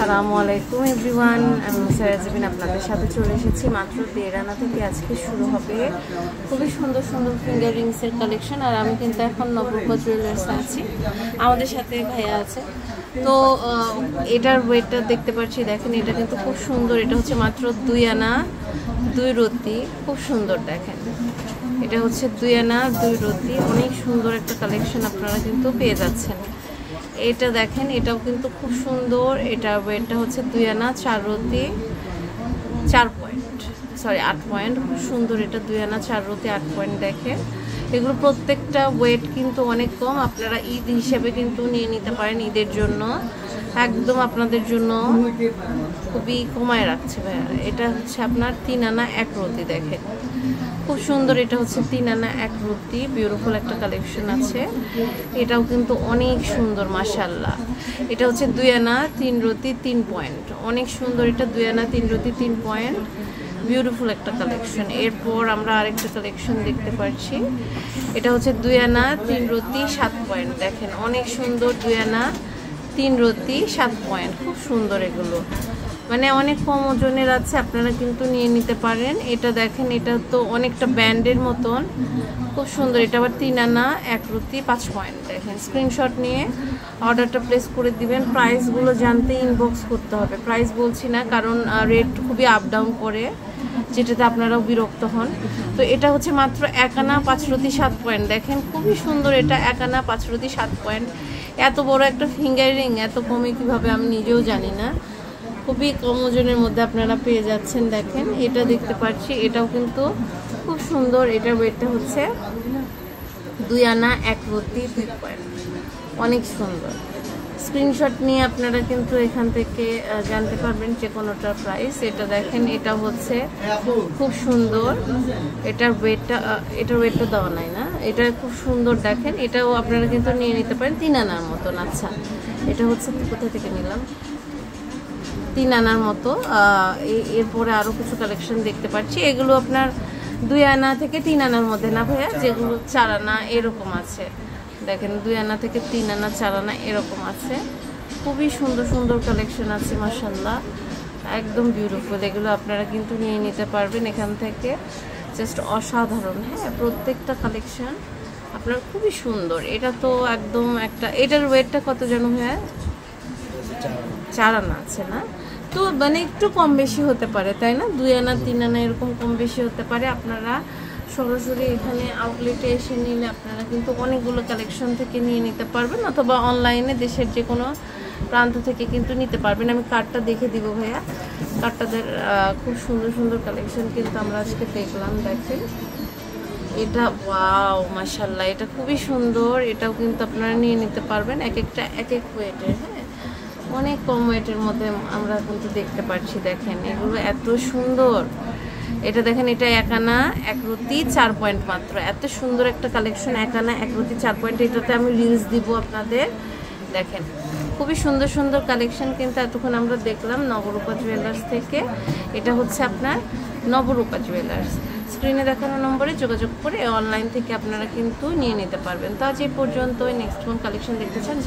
আসসালামু আলাইকুম এভরিওয়ান, আমি মুসারাজিবিন আপনাদের সাথে চলে এসেছি। মাত্র 1.5 আনা থেকে আজকে শুরু হবে খুবই সুন্দর সুন্দর ফিঙ্গার রিংসের কালেকশন। আর আমি কিন্তু এখন নবরূপা জুয়েলার্সে আছি, আমাদের সাথে ভাইয়া আছে। তো এটার ওয়েটটা দেখতে পাচ্ছি, দেখেন এটা কিন্তু খুব সুন্দর। এটা হচ্ছে মাত্র 2 আনা 2 রতি, খুব সুন্দর। দেখেন এটা হচ্ছে 2 আনা 2 রতি, অনেক সুন্দর একটা কালেকশন আপনারা কিন্তু পেয়ে যাচ্ছেন। এটা দেখেন এটাও কিন্তু খুব সুন্দর। এটা ওয়েটটা হচ্ছে 2 আনা 4 রতি 4 পয়েন্ট, সরি 8 পয়েন্ট, খুব সুন্দর। এটা 2 আনা 4 রতি 8 পয়েন্ট। দেখেন এগুলো প্রত্যেকটা ওয়েট কিন্তু অনেক কম, আপনারা ঈদ হিসেবে কিন্তু নিয়ে নিতে পারেন। ঈদের জন্য একদম আপনাদের জন্য খুবই কমায় রাখছে ভাইয়া। এটা হচ্ছে আপনার 3 আনা 1 রতি, দেখেন খুব সুন্দর। এটা হচ্ছে 3 আনা 1 রতি, বিউটিফুল একটা কালেকশন আছে। এটাও কিন্তু অনেক সুন্দর মাশাআল্লাহ। এটা হচ্ছে 2 আনা 3 রতি 3 পয়েন্ট, অনেক সুন্দর। এটা 2 আনা 3 রতি 3 পয়েন্ট, বিউটিফুল একটা কালেকশন। এরপর আমরা আরেকটা কালেকশন দেখতে পাচ্ছি। এটা হচ্ছে 2 আনা 3 রতি 7 পয়েন্ট, দেখেন অনেক সুন্দর। 2 আনা 3 রতি 7 পয়েন্ট, খুব সুন্দর। এগুলো মানে অনেক কম ওজনের আছে, আপনারা কিন্তু নিয়ে নিতে পারেন। এটা দেখেন এটা তো অনেকটা ব্যান্ডের মতন, খুব সুন্দর। এটা আবার 3 আনা 1 রতি 5 পয়েন্ট। দেখেন স্ক্রিনশট নিয়ে অর্ডারটা প্লেস করে দিবেন। প্রাইসগুলো জানতে ইনবক্স করতে হবে। প্রাইস বলছি না কারণ রেট খুবই আপ ডাউন করে, যেটাতে আপনারাও বিরক্ত হন। তো এটা হচ্ছে মাত্র 1 আনা 5 রতি 7 পয়েন্ট। দেখেন খুবই সুন্দর। এটা 1 আনা 5 রতি 7 পয়েন্ট। এত বড় একটা ফিঙ্গার রিং এত কমে কীভাবে আমি নিজেও জানি না। খুবই কম ওজনের মধ্যে আপনারা পেয়ে যাচ্ছেন। দেখেন এটা দেখতে পাচ্ছি, এটাও কিন্তু খুব সুন্দর। এটার ওয়েটটা হচ্ছে 2 আনা 1 রতি 2 পয়েন্ট, অনেক সুন্দর। স্ক্রিনশট নিয়ে আপনারা কিন্তু এখান থেকে জানতে পারবেন যে কোনোটার প্রাইস। এটা দেখেন এটা হচ্ছে খুব সুন্দর। এটার ওয়েটটা দেওয়া নাই না, এটা খুব সুন্দর। দেখেন এটাও আপনারা কিন্তু নিয়ে নিতে পারেন 3 আনার মতন। আচ্ছা এটা হচ্ছে কোথা থেকে নিলাম, 3 আনার মতো। এরপরে আরও কিছু কালেকশন দেখতে পাচ্ছি। এগুলো আপনার 2 আনা থেকে 3 আনার মধ্যে না ভাইয়া, যেগুলো 4 আনা এরকম আছে। দেখেন 2 আনা থেকে 3 আনা 4 আনা এরকম আছে। খুবই সুন্দর সুন্দর কালেকশন আছে মাশাআল্লাহ, একদম বিউটিফুল। এগুলো আপনারা কিন্তু নিয়ে নিতে পারবেন এখান থেকে, জাস্ট অসাধারণ। হ্যাঁ প্রত্যেকটা কালেকশন আপনার খুবই সুন্দর। এটা তো একদম একটা, এটার ওয়েটটা কত যেন ভাইয়া? 4 আনা আছে না, তো মানে একটু কম বেশি হতে পারে তাই না? 2 আনা 3 আনা এরকম কম বেশি হতে পারে। আপনারা সরাসরি এখানে আউটলেটে এসে নিলে আপনারা কিন্তু অনেকগুলো কালেকশন থেকে নিয়ে নিতে পারবেন, অথবা অনলাইনে দেশের যে কোনো প্রান্ত থেকে কিন্তু নিতে পারবেন। আমি কার্ডটা দেখে দিব ভাইয়া। কার্ডটাদের খুব সুন্দর সুন্দর কালেকশন কিন্তু আমরা আজকে দেখলাম। দেখেন এটা ওয়াও মাশাআল্লাহ, এটা খুবই সুন্দর। এটাও কিন্তু আপনারা নিয়ে নিতে পারবেন, এক একটা এক এক ওয়েটের। হ্যাঁ অনেক কম ওয়েটের মধ্যে আমরা কিন্তু দেখতে পাচ্ছি। দেখেন এগুলো এত সুন্দর। এটা দেখেন এটা 1 আনা 1 রতি 4 পয়েন্ট মাত্র, এত সুন্দর একটা কালেকশন। 1 আনা 1 রতি 4 পয়েন্ট, এটাতে আমি রিলস দিব আপনাদের। দেখেন খুবই সুন্দর সুন্দর কালেকশন কিন্তু এতক্ষণ আমরা দেখলাম নবরূপা জুয়েলার্স থেকে। এটা হচ্ছে আপনার নবরূপা জুয়েলার্স। স্ক্রিনে দেখানো নম্বরে যোগাযোগ করে অনলাইন থেকে আপনারা কিন্তু নিয়ে নিতে পারবেন। তো আজ এই পর্যন্ত, নেক্সট কোন কালেকশন দেখতে চান